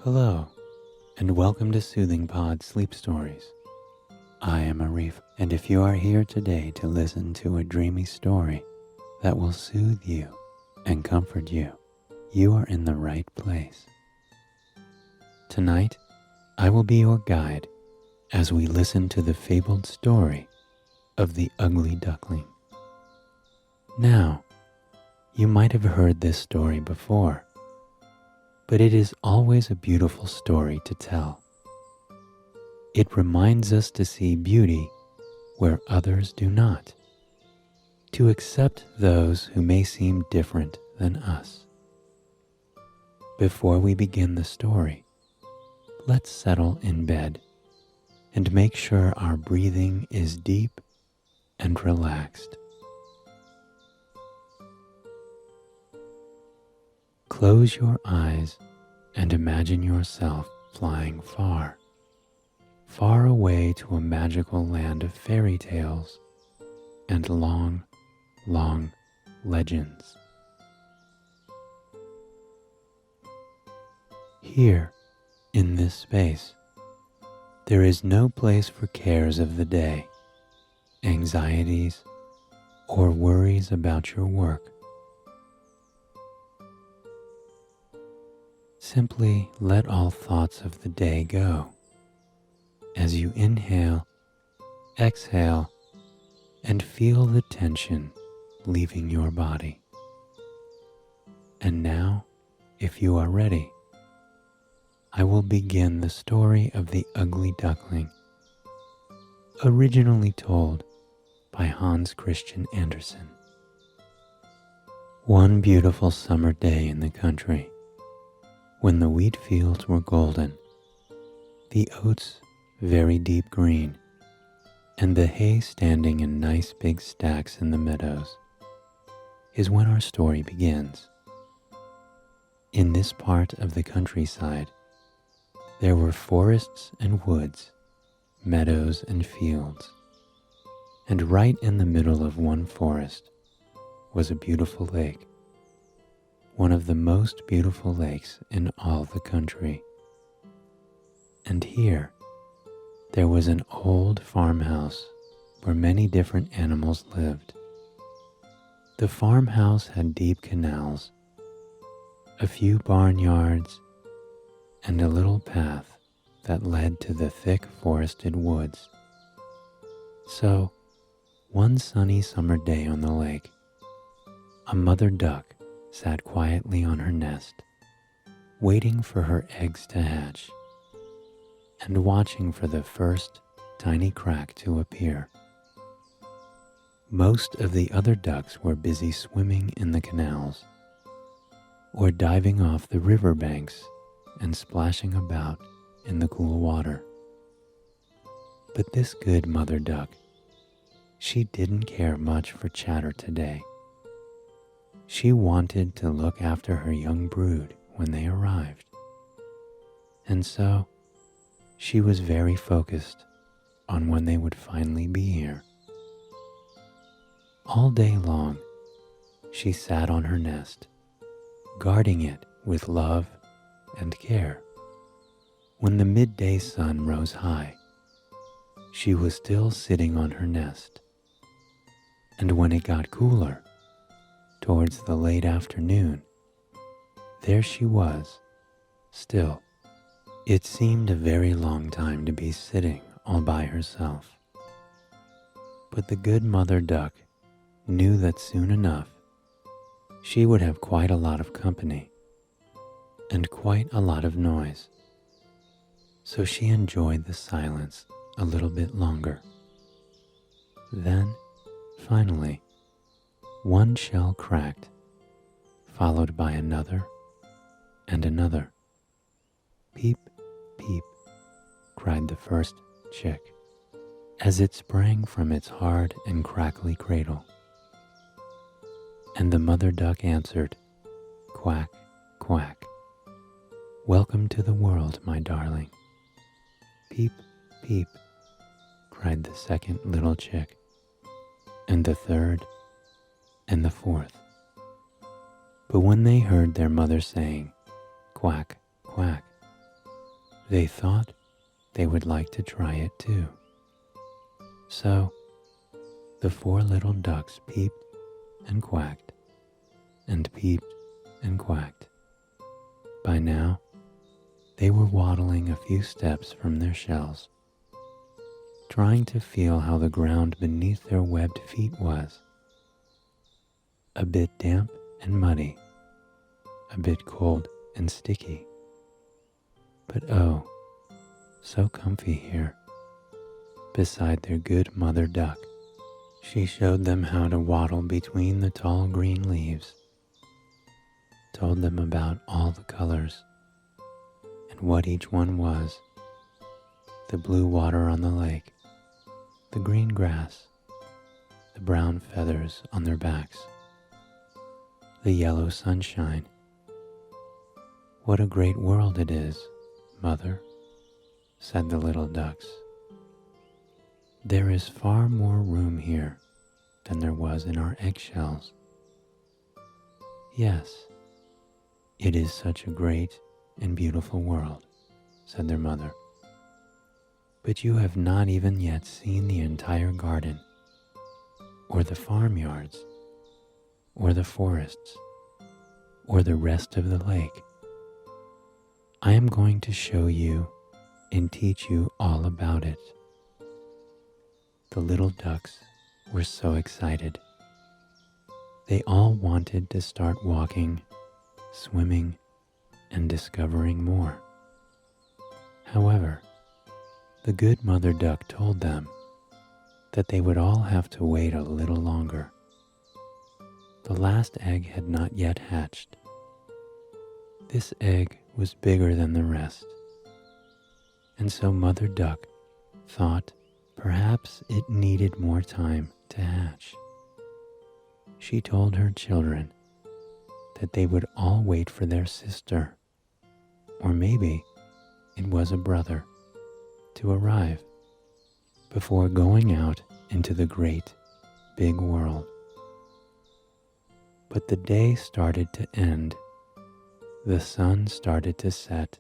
Hello, and welcome to Soothing Pod Sleep Stories. I am Arif, and if you are here today to listen to a dreamy story that will soothe you and comfort you, you are in the right place. Tonight, I will be your guide as we listen to the fabled story of the Ugly Duckling. Now, you might have heard this story before, but it is always a beautiful story to tell. It reminds us to see beauty where others do not, to accept those who may seem different than us. Before we begin the story, let's settle in bed and make sure our breathing is deep and relaxed. Close your eyes and imagine yourself flying far, far away to a magical land of fairy tales and long, long legends. Here, in this space, there is no place for cares of the day, anxieties, or worries about your work. Simply let all thoughts of the day go as you inhale, exhale, and feel the tension leaving your body. And now, if you are ready, I will begin the story of the Ugly Duckling, originally told by Hans Christian Andersen. One beautiful summer day in the country, when the wheat fields were golden, the oats very deep green, and the hay standing in nice big stacks in the meadows, is when our story begins. In this part of the countryside, there were forests and woods, meadows and fields, and right in the middle of one forest was a beautiful lake, one of the most beautiful lakes in all the country. And here, there was an old farmhouse where many different animals lived. The farmhouse had deep canals, a few barnyards, and a little path that led to the thick forested woods. So, one sunny summer day on the lake, a mother duck sat quietly on her nest, waiting for her eggs to hatch, and watching for the first tiny crack to appear. Most of the other ducks were busy swimming in the canals, or diving off the river banks and splashing about in the cool water. But this good mother duck, she didn't care much for chatter today. She wanted to look after her young brood when they arrived. And so, she was very focused on when they would finally be here. All day long, she sat on her nest, guarding it with love and care. When the midday sun rose high, she was still sitting on her nest. And when it got cooler, towards the late afternoon, there she was, still. It seemed a very long time to be sitting all by herself. But the good mother duck knew that soon enough she would have quite a lot of company and quite a lot of noise. So she enjoyed the silence a little bit longer. Then, finally, one shell cracked, followed by another and another. Peep, peep, cried the first chick, as it sprang from its hard and crackly cradle. And the mother duck answered, quack, quack. Welcome to the world, my darling. Peep, peep, cried the second little chick, and the third, and the fourth. But when they heard their mother saying, quack, quack, they thought they would like to try it too. So the four little ducks peeped and quacked, and peeped and quacked. By now, they were waddling a few steps from their shells, trying to feel how the ground beneath their webbed feet was. A bit damp and muddy, a bit cold and sticky. But oh, so comfy here, beside their good mother duck. She showed them how to waddle between the tall green leaves, told them about all the colors and what each one was: the blue water on the lake, the green grass, the brown feathers on their backs, the yellow sunshine. "What a great world it is, Mother," said the little ducks. "There is far more room here than there was in our eggshells." "Yes, it is such a great and beautiful world," said their mother. "But you have not even yet seen the entire garden, or the farmyards, or the forests, or the rest of the lake. I am going to show you and teach you all about it." The little ducks were so excited. They all wanted to start walking, swimming, and discovering more. However, the good mother duck told them that they would all have to wait a little longer. The last egg had not yet hatched. This egg was bigger than the rest, and so Mother Duck thought perhaps it needed more time to hatch. She told her children that they would all wait for their sister, or maybe it was a brother, to arrive before going out into the great big world. But the day started to end, the sun started to set,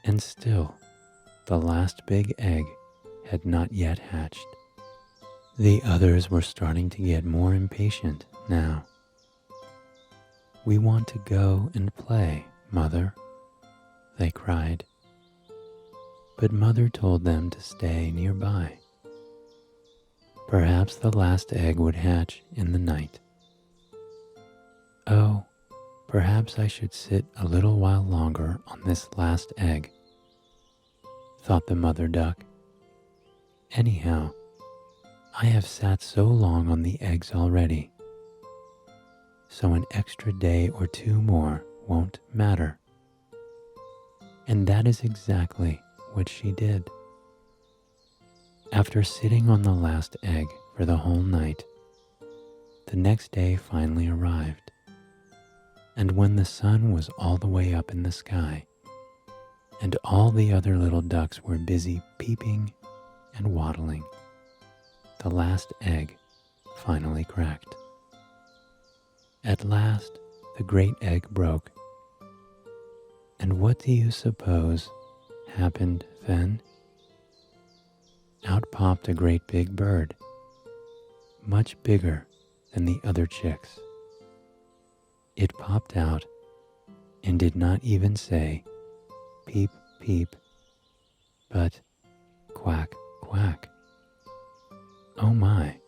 and still the last big egg had not yet hatched. The others were starting to get more impatient now. "We want to go and play, Mother," they cried. But Mother told them to stay nearby. Perhaps the last egg would hatch in the night. "Oh, perhaps I should sit a little while longer on this last egg," thought the mother duck. "Anyhow, I have sat so long on the eggs already, so an extra day or two more won't matter." And that is exactly what she did. After sitting on the last egg for the whole night, the next day finally arrived, and when the sun was all the way up in the sky, and all the other little ducks were busy peeping and waddling, the last egg finally cracked. At last, the great egg broke. And what do you suppose happened then? Out popped a great big bird, much bigger than the other chicks. It popped out and did not even say peep, peep, but quack, quack. "Oh my,"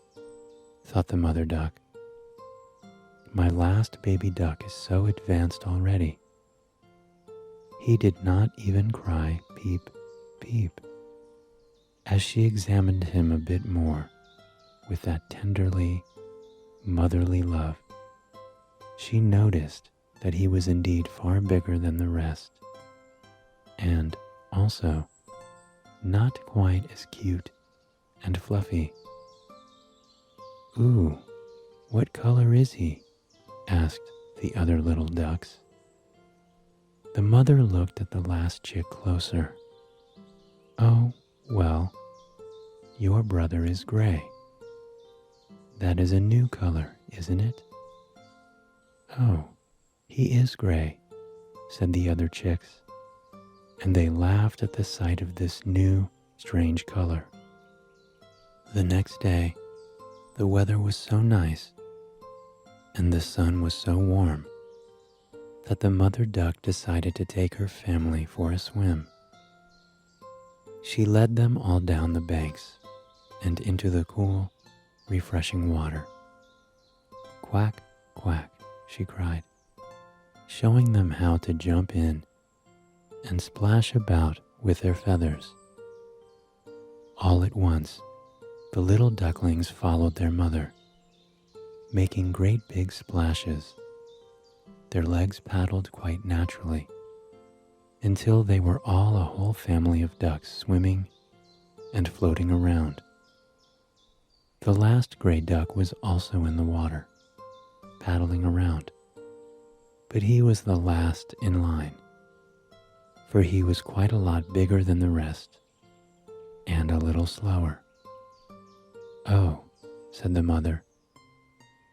thought the mother duck. "My last baby duck is so advanced already. He did not even cry peep, peep." As she examined him a bit more with that tenderly, motherly love, she noticed that he was indeed far bigger than the rest, and also not quite as cute and fluffy. "Ooh, what color is he?" asked the other little ducks. The mother looked at the last chick closer. "Oh, well, your brother is gray. That is a new color, isn't it?" "Oh, he is gray," said the other chicks. and they laughed at the sight of this new, strange color. The next day, the weather was so nice and the sun was so warm that the mother duck decided to take her family for a swim. She led them all down the banks and into the cool, refreshing water. "Quack, quack," she cried, showing them how to jump in and splash about with their feathers. All at once, the little ducklings followed their mother, making great big splashes. Their legs paddled quite naturally until they were all a whole family of ducks swimming and floating around. The last gray duck was also in the water, paddling around, but he was the last in line, for he was quite a lot bigger than the rest and a little slower. "Oh," said the mother,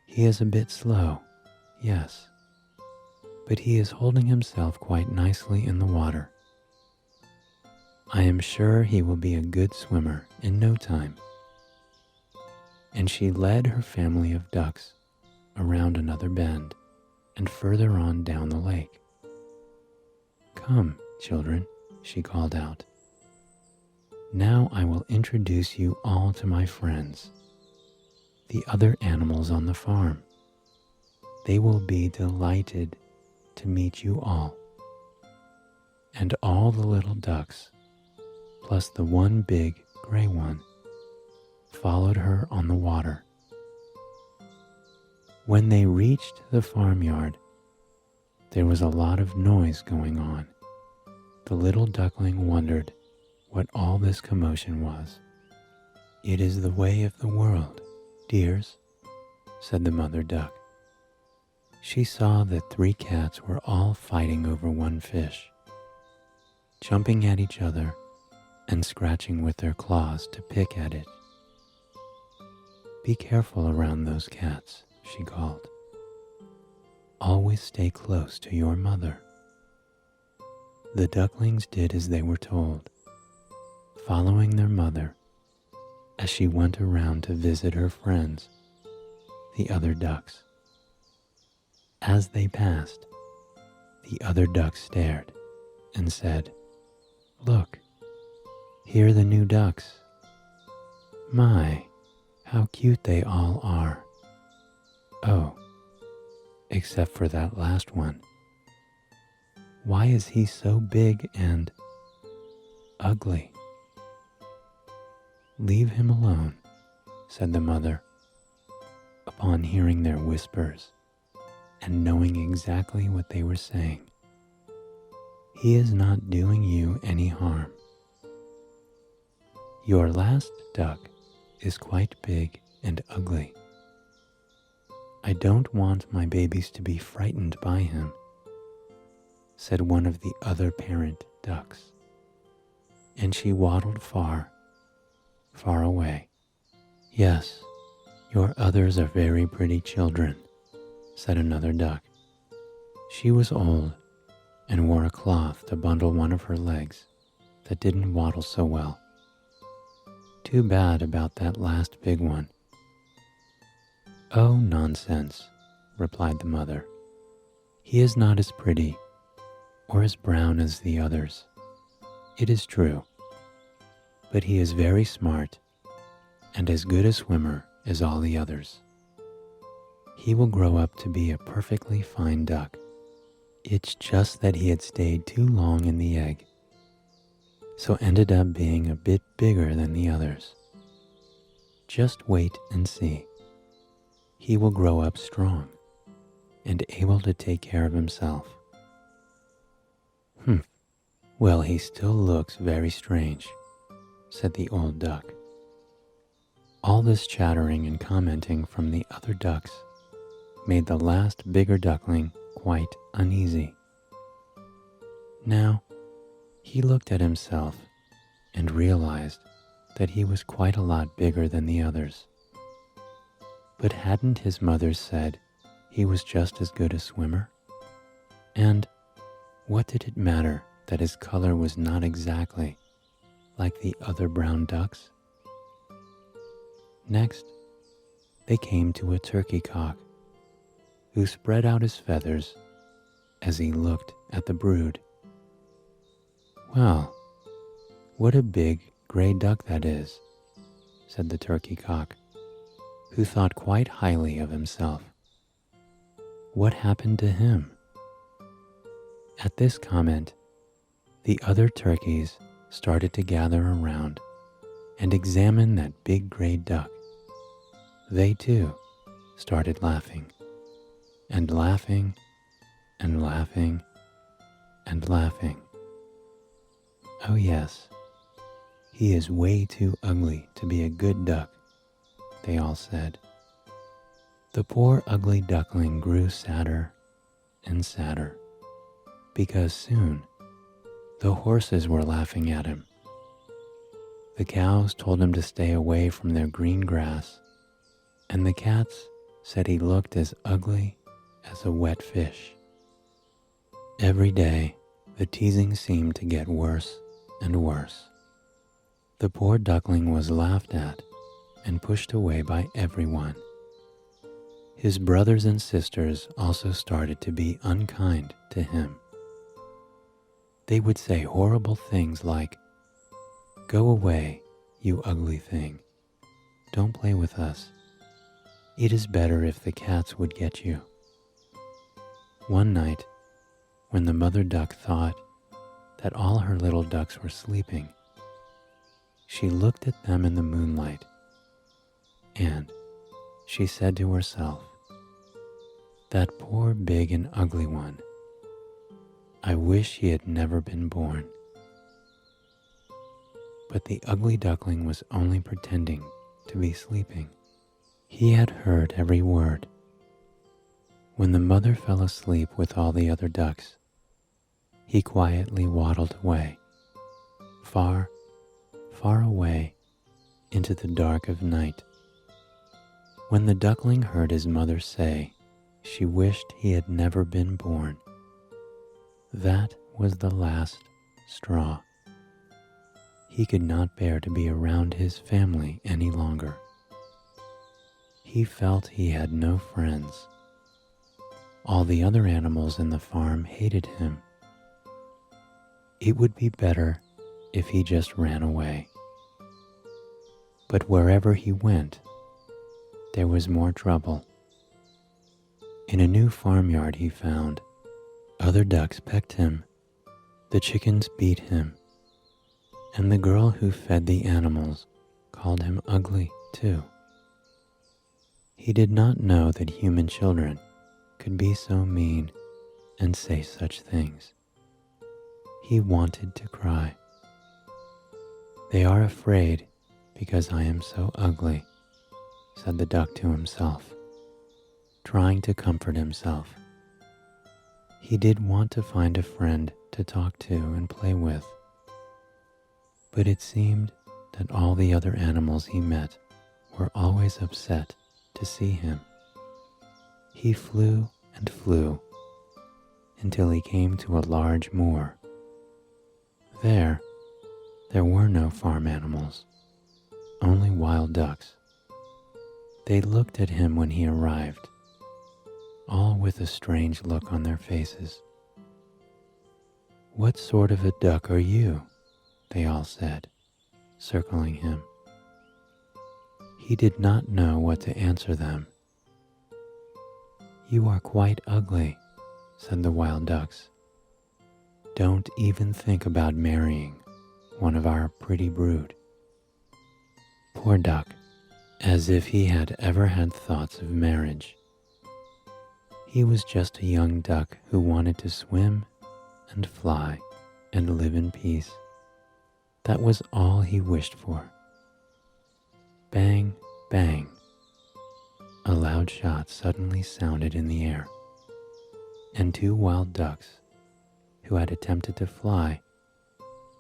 "he is a bit slow, yes, but he is holding himself quite nicely in the water. I am sure he will be a good swimmer in no time." And she led her family of ducks around another bend and further on down the lake. "Come, children," she called out. "Now I will introduce you all to my friends, the other animals on the farm. They will be delighted to meet you all." And all the little ducks, plus the one big gray one, followed her on the water. When they reached the farmyard, there was a lot of noise going on. The little duckling wondered what all this commotion was. "It is the way of the world, dears," said the mother duck. She saw that 3 cats were all fighting over one fish, jumping at each other and scratching with their claws to pick at it. "Be careful around those cats," she called. "Always stay close to your mother." The ducklings did as they were told, following their mother as she went around to visit her friends, the other ducks. As they passed, the other ducks stared and said, "Look, here are the new ducks. My, how cute they all are. Oh, except for that last one. Why is he so big and ugly?" "Leave him alone," said the mother, upon hearing their whispers and knowing exactly what they were saying. "He is not doing you any harm. Your last duck is quite big and ugly. I don't want my babies to be frightened by him," said one of the other parent ducks, and she waddled far, far away. "Yes, your others are very pretty children," said another duck. She was old and wore a cloth to bundle one of her legs that didn't waddle so well. "Too bad about that last big one." "Oh, nonsense," replied the mother. "He is not as pretty or as brown as the others, it is true, but he is very smart and as good a swimmer as all the others. He will grow up to be a perfectly fine duck. It's just that he had stayed too long in the egg, so ended up being a bit bigger than the others. Just wait and see. He will grow up strong and able to take care of himself." "Well, he still looks very strange," said the old duck. All this chattering and commenting from the other ducks made the last bigger duckling quite uneasy. Now, he looked at himself and realized that he was quite a lot bigger than the others. But hadn't his mother said he was just as good a swimmer? And what did it matter that his color was not exactly like the other brown ducks. Next, they came to a turkey cock who spread out his feathers as he looked at the brood. "Well, what a big gray duck that is," said the turkey cock, who thought quite highly of himself. "What happened to him?" At this comment, the other turkeys started to gather around and examine that big gray duck. They too started laughing, and laughing, and laughing, and laughing. "Oh yes, he is way too ugly to be a good duck," they all said. The poor ugly duckling grew sadder and sadder, because soon the horses were laughing at him. The cows told him to stay away from their green grass, and the cats said he looked as ugly as a wet fish. Every day, the teasing seemed to get worse and worse. The poor duckling was laughed at and pushed away by everyone. His brothers and sisters also started to be unkind to him. They would say horrible things like, "Go away, you ugly thing. Don't play with us. It is better if the cats would get you." One night, when the mother duck thought that all her little ducks were sleeping, she looked at them in the moonlight, and she said to herself, "That poor big and ugly one. I wish he had never been born." But the ugly duckling was only pretending to be sleeping. He had heard every word. When the mother fell asleep with all the other ducks, he quietly waddled away, far, far away into the dark of night. When the duckling heard his mother say she wished he had never been born, that was the last straw. He could not bear to be around his family any longer. He felt he had no friends. All the other animals in the farm hated him. It would be better if he just ran away. But wherever he went, there was more trouble. In a new farmyard he found, other ducks pecked him, the chickens beat him, and the girl who fed the animals called him ugly too. He did not know that human children could be so mean and say such things. He wanted to cry. "They are afraid because I am so ugly," said the duck to himself, trying to comfort himself. He did want to find a friend to talk to and play with, but it seemed that all the other animals he met were always upset to see him. He flew and flew until he came to a large moor. There were no farm animals, only wild ducks. They looked at him when he arrived, all with a strange look on their faces. "What sort of a duck are you?" they all said, circling him. He did not know what to answer them. "You are quite ugly," said the wild ducks. "Don't even think about marrying one of our pretty brood." Poor duck, as if he had ever had thoughts of marriage. He was just a young duck who wanted to swim and fly and live in peace. That was all he wished for. Bang, bang. A loud shot suddenly sounded in the air, and two wild ducks, who had attempted to fly,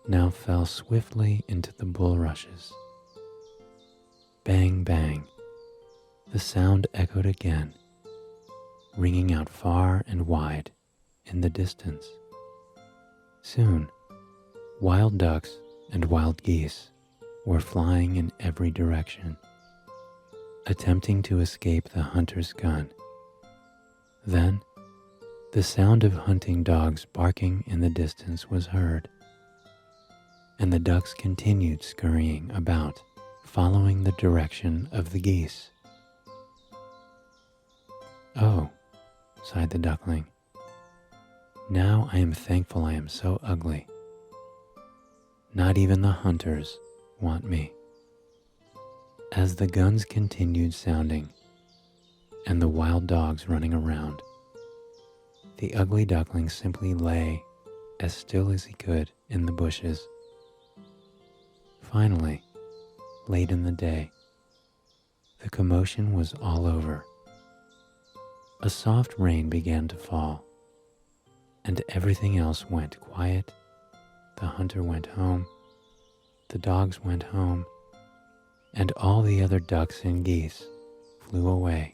now fell swiftly into the bulrushes. Bang, bang. The sound echoed again, ringing out far and wide in the distance. Soon, Wild ducks and wild geese were flying in every direction, attempting to escape the hunter's gun. Then, the sound of hunting dogs barking in the distance was heard, and the ducks continued scurrying about, following the direction of the geese. "Oh," sighed the duckling, "now I am thankful I am so ugly. Not even the hunters want me." As the guns continued sounding and the wild dogs running around, the ugly duckling simply lay as still as he could in the bushes. Finally, late in the day, the commotion was all over. A soft rain began to fall, and everything else went quiet. The hunter went home, the dogs went home, and all the other ducks and geese flew away.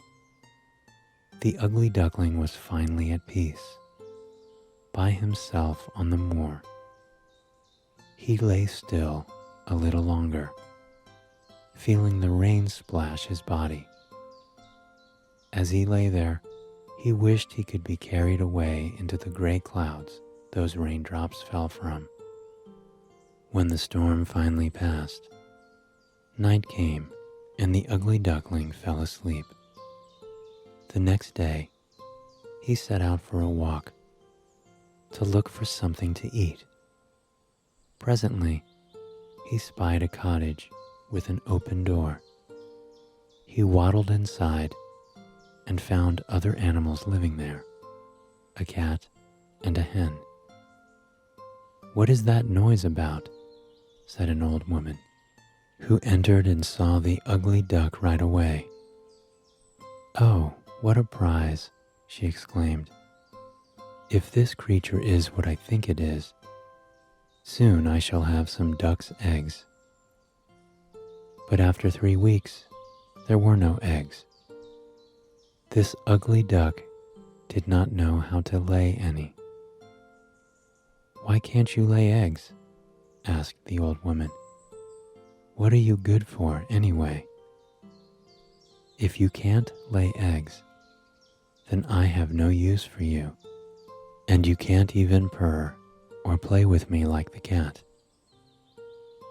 The ugly duckling was finally at peace, by himself on the moor. He lay still a little longer, feeling the rain splash his body. As he lay there, he wished he could be carried away into the gray clouds those raindrops fell from. When the storm finally passed, night came and the ugly duckling fell asleep. The next day, he set out for a walk to look for something to eat. Presently, he spied a cottage with an open door. He waddled inside and found other animals living there, a cat and a hen. "What is that noise about?" said an old woman, who entered and saw the ugly duck right away. "Oh, what a prize!" she exclaimed. "If this creature is what I think it is, soon I shall have some duck's eggs." But after 3 weeks, there were no eggs. This ugly duck did not know how to lay any. "Why can't you lay eggs?" asked the old woman. "What are you good for, anyway? If you can't lay eggs, then I have no use for you, and you can't even purr or play with me like the cat.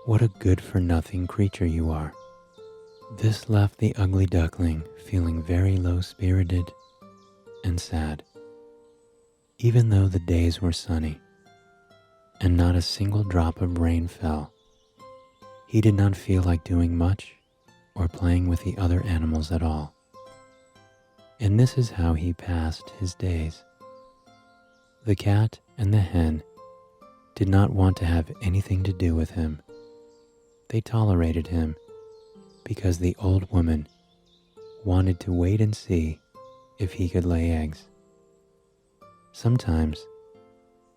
What a good-for-nothing creature you are." This left the ugly duckling feeling very low-spirited and sad. Even though the days were sunny and not a single drop of rain fell, he did not feel like doing much or playing with the other animals at all. And this is how he passed his days. The cat and the hen did not want to have anything to do with him. They tolerated him because the old woman wanted to wait and see if he could lay eggs. Sometimes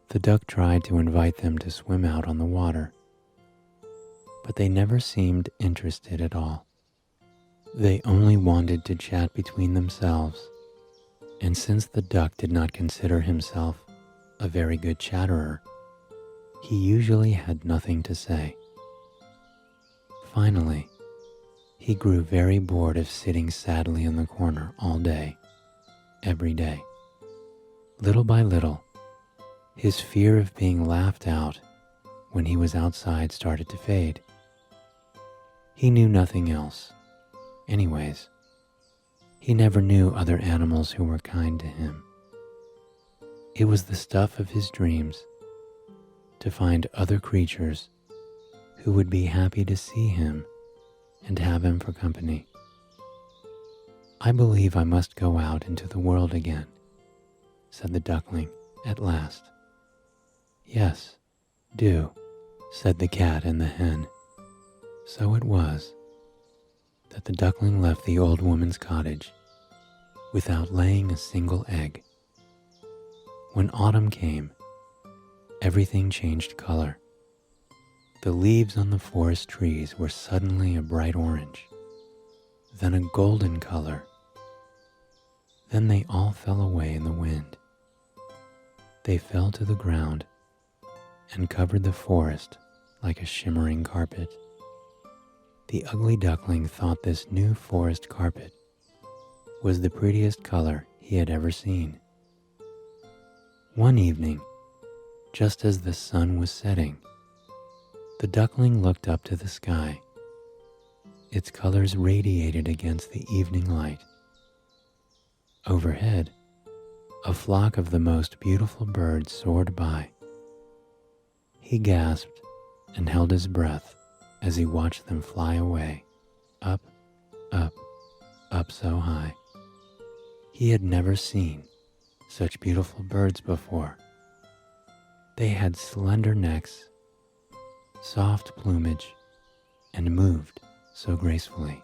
the duck tried to invite them to swim out on the water, but they never seemed interested at all. They only wanted to chat between themselves, and since the duck did not consider himself a very good chatterer, he usually had nothing to say. Finally, he grew very bored of sitting sadly in the corner all day, every day. Little by little, his fear of being laughed out when he was outside started to fade. He knew nothing else. Anyways, he never knew other animals who were kind to him. It was the stuff of his dreams to find other creatures who would be happy to see him and have him for company. "I believe I must go out into the world again," said the duckling at last. "Yes, do," said the cat and the hen. So it was that the duckling left the old woman's cottage without laying a single egg. When autumn came, everything changed color. The leaves on the forest trees were suddenly a bright orange, then a golden color. Then they all fell away in the wind. They fell to the ground and covered the forest like a shimmering carpet. The ugly duckling thought this new forest carpet was the prettiest color he had ever seen. One evening, just as the sun was setting, the duckling looked up to the sky. Its colors radiated against the evening light. Overhead, a flock of the most beautiful birds soared by. He gasped and held his breath as he watched them fly away, up, up, up so high. He had never seen such beautiful birds before. They had slender necks, soft plumage, and moved so gracefully.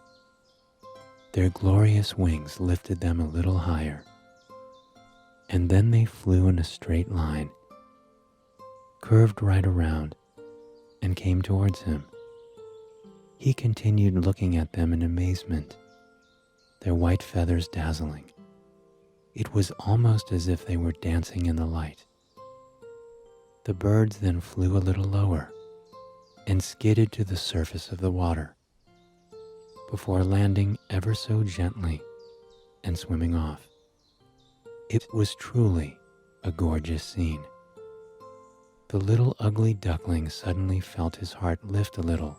Their glorious wings lifted them a little higher, and then they flew in a straight line, curved right around, and came towards him. He continued looking at them in amazement, their white feathers dazzling. It was almost as if they were dancing in the light. The birds then flew a little lower and skidded to the surface of the water before landing ever so gently and swimming off. It was truly a gorgeous scene. The little ugly duckling suddenly felt his heart lift a little,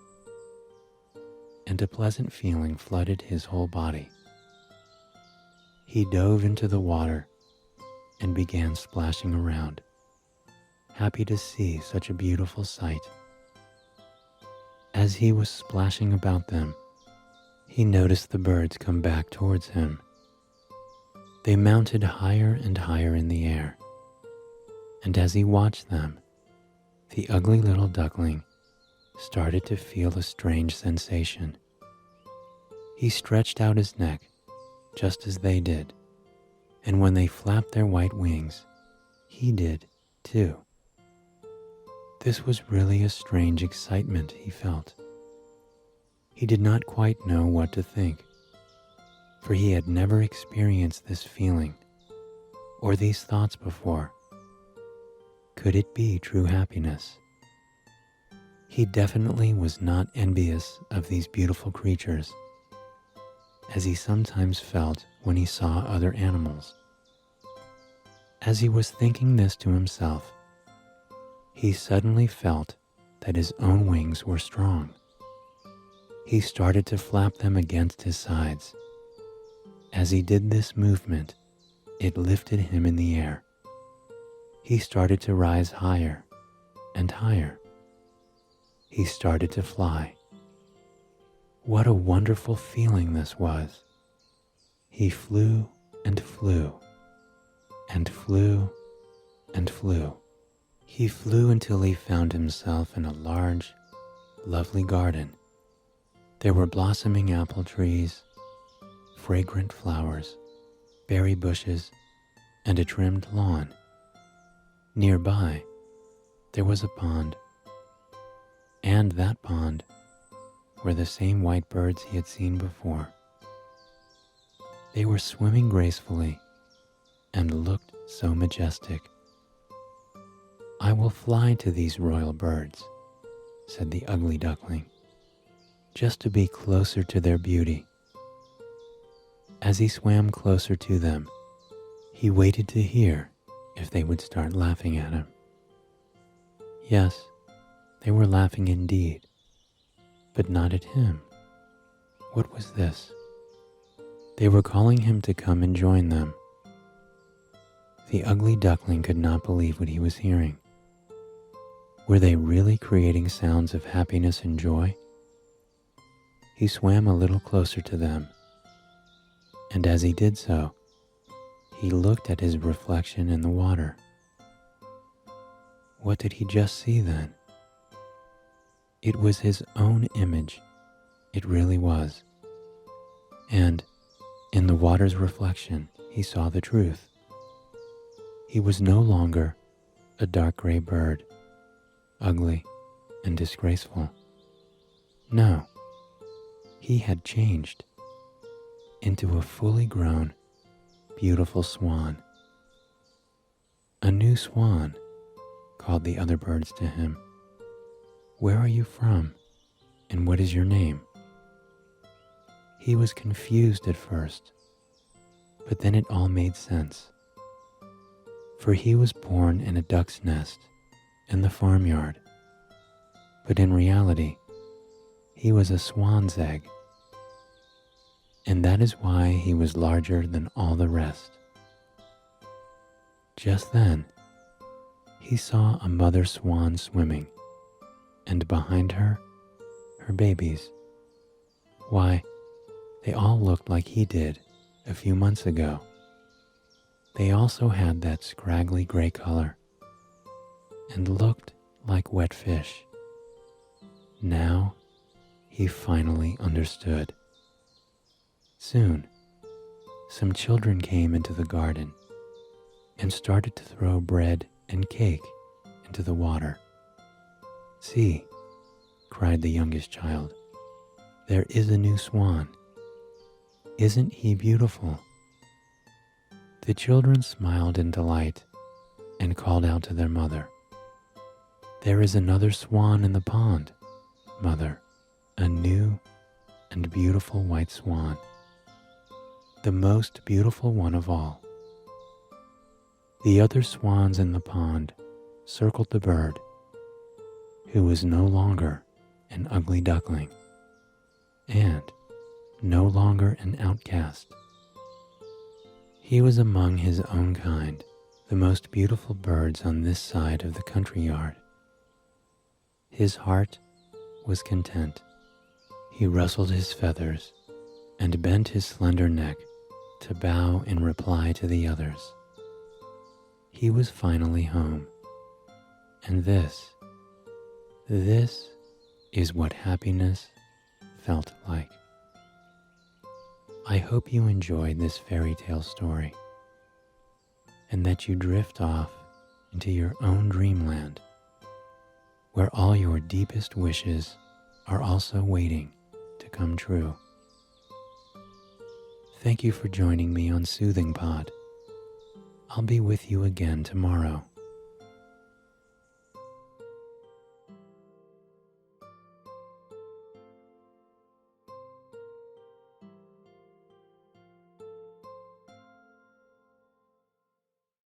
and a pleasant feeling flooded his whole body. He dove into the water and began splashing around, happy to see such a beautiful sight. As he was splashing about them, he noticed the birds come back towards him. They mounted higher and higher in the air, and as he watched them, the ugly little duckling started to feel a strange sensation. He stretched out his neck just as they did, and when they flapped their white wings, he did too. This was really a strange excitement he felt. He did not quite know what to think, for he had never experienced this feeling or these thoughts before. Could it be true happiness? He definitely was not envious of these beautiful creatures, as he sometimes felt when he saw other animals. As he was thinking this to himself, he suddenly felt that his own wings were strong. He started to flap them against his sides. As he did this movement, it lifted him in the air. He started to rise higher and higher. He started to fly. What a wonderful feeling this was. He flew and flew and flew and flew. He flew until he found himself in a large, lovely garden. There were blossoming apple trees, fragrant flowers, berry bushes, and a trimmed lawn. Nearby, there was a pond, and that pond were the same white birds he had seen before. They were swimming gracefully and looked so majestic. "I will fly to these royal birds," said the ugly duckling, "just to be closer to their beauty." As he swam closer to them, he waited to hear if they would start laughing at him. Yes, they were laughing indeed, but not at him. What was this? They were calling him to come and join them. The ugly duckling could not believe what he was hearing. Were they really creating sounds of happiness and joy? He swam a little closer to them, and as he did so, he looked at his reflection in the water. What did he just see then? It was his own image. It really was. And in the water's reflection, he saw the truth. He was no longer a dark gray bird, ugly and disgraceful. No, he had changed into a fully grown, beautiful swan. A new swan called the other birds to him. "Where are you from, and what is your name?" He was confused at first, but then it all made sense. For he was born in a duck's nest in the farmyard, but in reality, he was a swan's egg, and that is why he was larger than all the rest. Just then, he saw a mother swan swimming, and behind her, her babies. Why, they all looked like he did a few months ago. They also had that scraggly gray color and looked like wet fish. Now he finally understood. Soon, some children came into the garden and started to throw bread and cake into the water. "See," cried the youngest child, "there is a new swan. Isn't he beautiful?" The children smiled in delight and called out to their mother, "There is another swan in the pond, Mother, a new and beautiful white swan, the most beautiful one of all." The other swans in the pond circled the bird, who was no longer an ugly duckling and no longer an outcast. He was among his own kind, the most beautiful birds on this side of the country yard. His heart was content. He rustled his feathers and bent his slender neck to bow in reply to the others. He was finally home, and this is what happiness felt like. I hope you enjoyed this fairy tale story, and that you drift off into your own dreamland, where all your deepest wishes are also waiting to come true. Thank you for joining me on Soothing Pod. I'll be with you again tomorrow.